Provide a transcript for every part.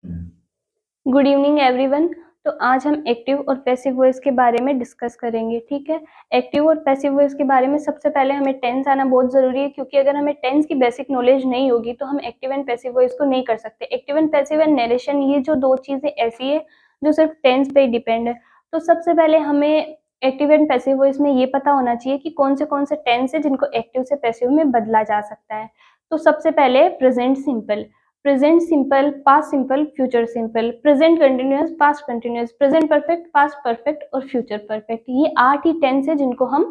Good evening everyone. तो आज हम एक्टिव और पैसिव वॉइस के बारे में डिस्कस करेंगे। ठीक है, एक्टिव और पैसिव वॉइस के बारे में सबसे पहले हमें टेंस आना बहुत जरूरी है, क्योंकि अगर हमें टेंस की बेसिक नॉलेज नहीं होगी तो हम एक्टिव एंड पैसिव वॉइस को नहीं कर सकते। Active and passive and narration, ये जो दो चीजें ऐसी है जो सिर्फ टेंस पे डिपेंड है। तो सबसे पहले हमें एक्टिव एंड पैसिव वॉइस में ये पता होना चाहिए कि कौन से टेंस है जिनको एक्टिव से पैसिव में बदला जा सकता है। तो सबसे पहले present simple, present simple, past simple, future simple, present continuous, past continuous, present perfect, past perfect और फ्यूचर परफेक्ट। ये 8 ही टेंस है जिनको हम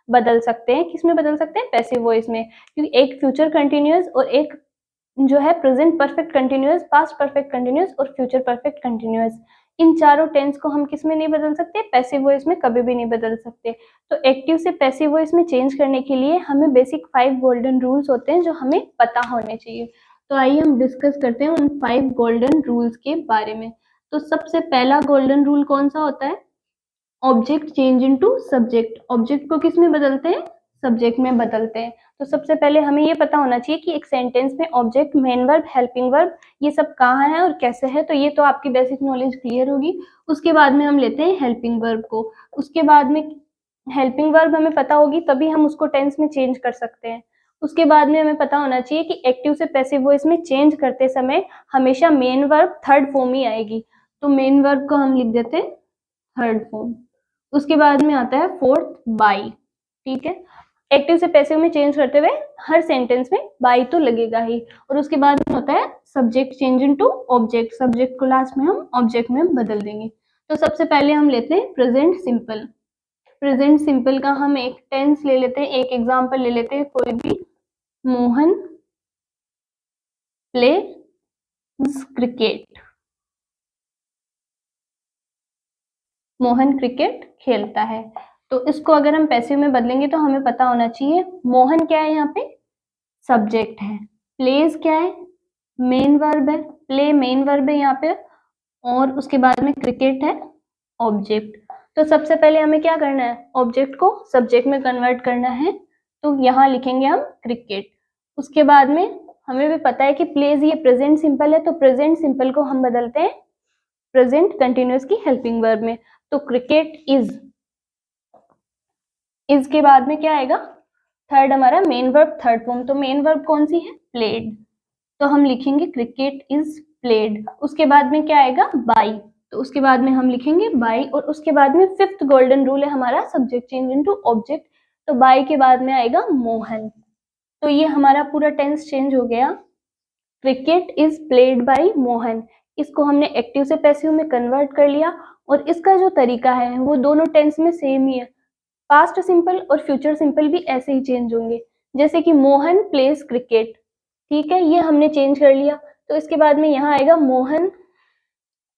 बदल सकते हैं। किसमें बदल सकते हैं? पैसिव वॉइस में, क्योंकि एक फ्यूचर कंटिन्यूअस और एक जो है present perfect continuous, past perfect continuous और फ्यूचर परफेक्ट कंटिन्यूअस। इन चारों टेंस को हम किसमें नहीं बदल सकते? पैसिव वॉइस में कभी भी नहीं बदल सकते। तो एक्टिव से पैसिव वॉइस में चेंज करने के लिए हमें बेसिक 5 गोल्डन रूल्स होते हैं जो हमें पता होने चाहिए। तो आइए हम डिस्कस करते हैं उन 5 गोल्डन रूल्स के बारे में। तो सबसे पहला गोल्डन रूल कौन सा होता है? Object change into subject. Object को किस में बदलते हैं? सब्जेक्ट में बदलते हैं। तो सबसे पहले हमें ये पता होना चाहिए कि एक सेंटेंस में object, main verb, helping verb ये सब कहाँ है और कैसे है। तो ये तो आपकी बेसिक नॉलेज क्लियर होगी। उसके बाद में हम लेते हैं हेल्पिंग वर्ब को। उसके बाद में हेल्पिंग वर्ब हमें पता होगी तभी हम उसको टेंस में चेंज कर सकते हैं। उसके बाद में हमें पता होना चाहिए कि एक्टिव से पैसिव वॉइस में चेंज करते समय हमेशा मेन वर्ब थर्ड फॉर्म ही आएगी। तो मेन वर्ब को हम लिख देते हैं थर्ड फॉर्म। उसके बाद में आता है फोर्थ, बाई। ठीक है, एक्टिव से पैसिव में चेंज करते हुए हर सेंटेंस में बाई तो लगेगा ही। और उसके बाद में होता है subject change into object. Subject को लास्ट में हम ऑब्जेक्ट में बदल देंगे। तो सबसे पहले हम लेते हैं प्रेजेंट सिंपल। प्रेजेंट सिंपल का हम एक टेंस ले लेते हैं, एक एग्जांपल ले लेते हैं कोई भी। Mohan play cricket. Mohan cricket खेलता है। तो इसको अगर हम पैसिव में बदलेंगे तो हमें पता होना चाहिए मोहन क्या है, यहाँ पे सब्जेक्ट है, प्लेज क्या है, मेन वर्ब है, प्ले मेन वर्ब है यहाँ पे, और उसके बाद में क्रिकेट है ऑब्जेक्ट। तो सबसे पहले हमें क्या करना है? ऑब्जेक्ट को सब्जेक्ट में कन्वर्ट करना है। तो यहाँ लिखेंगे हम क्रिकेट। उसके बाद में हमें भी पता है कि प्लेज ये प्रेजेंट सिंपल है, तो प्रेजेंट सिंपल को हम बदलते हैं प्रेजेंट कंटिन्यूअस की हेल्पिंग वर्ब में। तो क्रिकेट इज के बाद में क्या आएगा? थर्ड हमारा मेन वर्ब थर्ड फॉर्म। तो मेन वर्ब कौन सी है? प्लेड। तो हम लिखेंगे क्रिकेट इज प्लेड। उसके बाद में क्या आएगा? बाई। तो उसके बाद में हम लिखेंगे बाई। और उसके बाद में फिफ्थ गोल्डन रूल है हमारा सब्जेक्ट चेंज इनटू ऑब्जेक्ट। तो बाई के बाद में आएगा मोहन। तो ये हमारा पूरा टेंस चेंज हो गया। Cricket is played by Mohan. इसको हमने एक्टिव से पैसिव में कन्वर्ट कर लिया। और इसका जो तरीका है वो दोनों टेंस में सेम ही है। पास्ट सिंपल और फ्यूचर सिंपल भी ऐसे ही चेंज होंगे। जैसे कि मोहन प्लेस क्रिकेट, ठीक है, ये हमने चेंज कर लिया। तो इसके बाद में यहाँ आएगा मोहन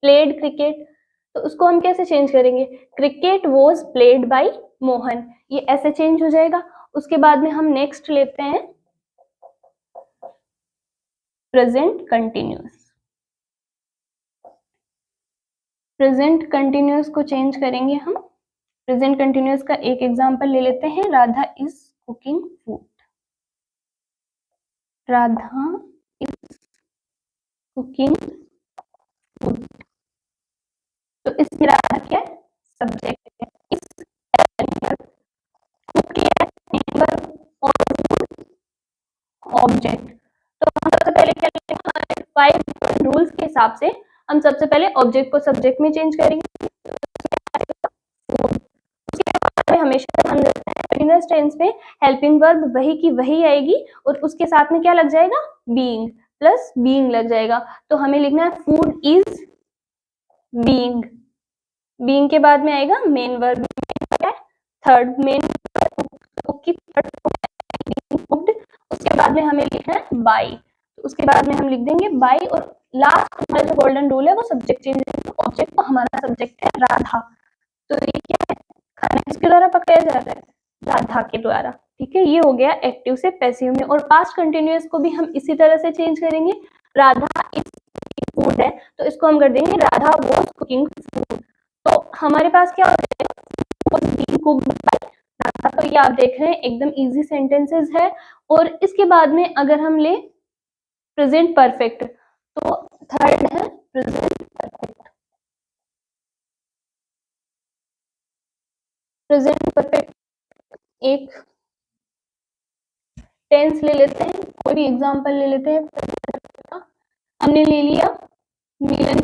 प्लेड क्रिकेट। तो उसको हम कैसे चेंज करेंगे? Cricket was played by Mohan, ये ऐसे चेंज हो जाएगा। उसके बाद में हम नेक्स्ट लेते हैं प्रेजेंट कंटिन्यूअस। प्रेजेंट कंटिन्यूअस को चेंज करेंगे हम। प्रेजेंट कंटिन्यूअस का एक एग्जांपल ले लेते हैं, Radha is cooking food. Radha is cooking food. तो इसमें राधा क्या है? सब्जेक्ट है। इस कुक क्या है? मेन वर्ब, और फूड ऑब्जेक्ट। तो हम सबसे पहले क्या करेंगे? 5 रूल्स के हिसाब से हम सबसे पहले ऑब्जेक्ट को सब्जेक्ट में चेंज करेंगे। उसके बाद में हमेशा ध्यान रखना है कंटीन्यूअस टेंस में हेल्पिंग वर्ब वही की वही आएगी, और उसके साथ में क्या लग जाएगा? बीइंग, प्लस बीइंग लग जाएगा। तो हमें लिखना है फूड इज बीइंग। बीइंग के बाद में आएगा main verb, third main cook की थर्ड कुक्ड। उसके बाद में हमें लिखना है बाई। तो उसके बाद में हम लिख देंगे बाई। और लास्ट हमारा जो गोल्डन रूल है वो सब्जेक्ट चेंज ऑब्जेक्ट। तो हमारा सब्जेक्ट है राधा। तो ये क्या है? खाना किसके द्वारा पकाया जा रहा है? राधा के द्वारा। ठीक है, ये हो गया एक्टिव से पैसिव में। और पास्ट कंटिन्यूअस को भी हम इसी तरह से चेंज करेंगे। राधा इज फूड है तो इसको हम कर देंगे राधा वाज कुकिंग फूड। तो हमारे पास क्या हो जाएगा? तो ये आप देख रहे हैं एकदम इजी सेंटेंसेस है। और इसके बाद में अगर हम ले प्रेजेंट परफेक्ट, तो थर्ड है प्रेजेंट परफेक्ट। प्रेजेंट परफेक्ट एक टेंस ले लेते हैं, कोई भी एग्जांपल ले लेते हैं। हमने ले लिया मिलन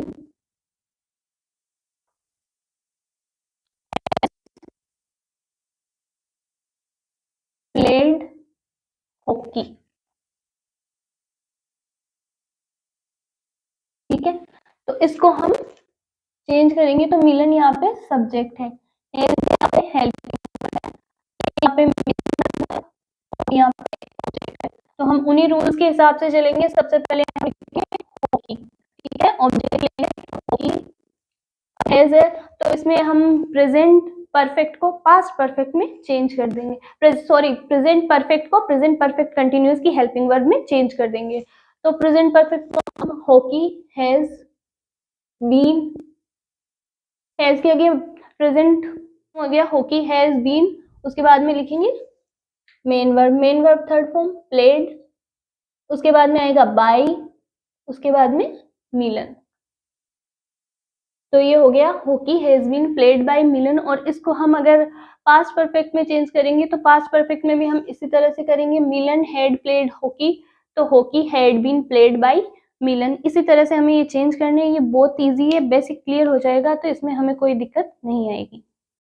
प्लेड हॉकी, ठीक है। तो इसको हम चेंज करेंगे, तो मिलन यहाँ पे सब्जेक्ट है, यहाँ पे हेल्प, यहाँ पे यहाँ पे, तो हम उन्हीं रूल्स के हिसाब से चलेंगे। सबसे पहले हम लिखेंगे हॉकी, ठीक है, ऑब्जेक्ट लेंगे हॉकी हैज है, तो इसमें हम प्रेजेंट परफेक्ट को पास्ट परफेक्ट में चेंज कर देंगे, सॉरी प्रेजेंट परफेक्ट को प्रेजेंट परफेक्ट कंटिन्यूअस की हेल्पिंग वर्ब में चेंज कर देंगे। तो प्रेजेंट परफेक्ट को हम हॉकी हैज बीन, हैज के आगे प्रेजेंट हो गया हॉकी हैज बीन, उसके बाद में लिखेंगे main verb third form played, उसके बाद में आएगा बाय, उसके बाद में मिलन। तो ये हो गया hockey has been played by Milan. और इसको हम अगर पास्ट परफेक्ट में चेंज करेंगे तो पास्ट परफेक्ट में भी हम इसी तरह से करेंगे, मिलन हैड प्लेड हॉकी, तो hockey had been played by Milan. इसी तरह से हमें ये चेंज करने हैं, ये बहुत इजी है, बेसिक क्लियर हो जाएगा, तो इसमें हमें कोई दिक्कत नहीं आएगी।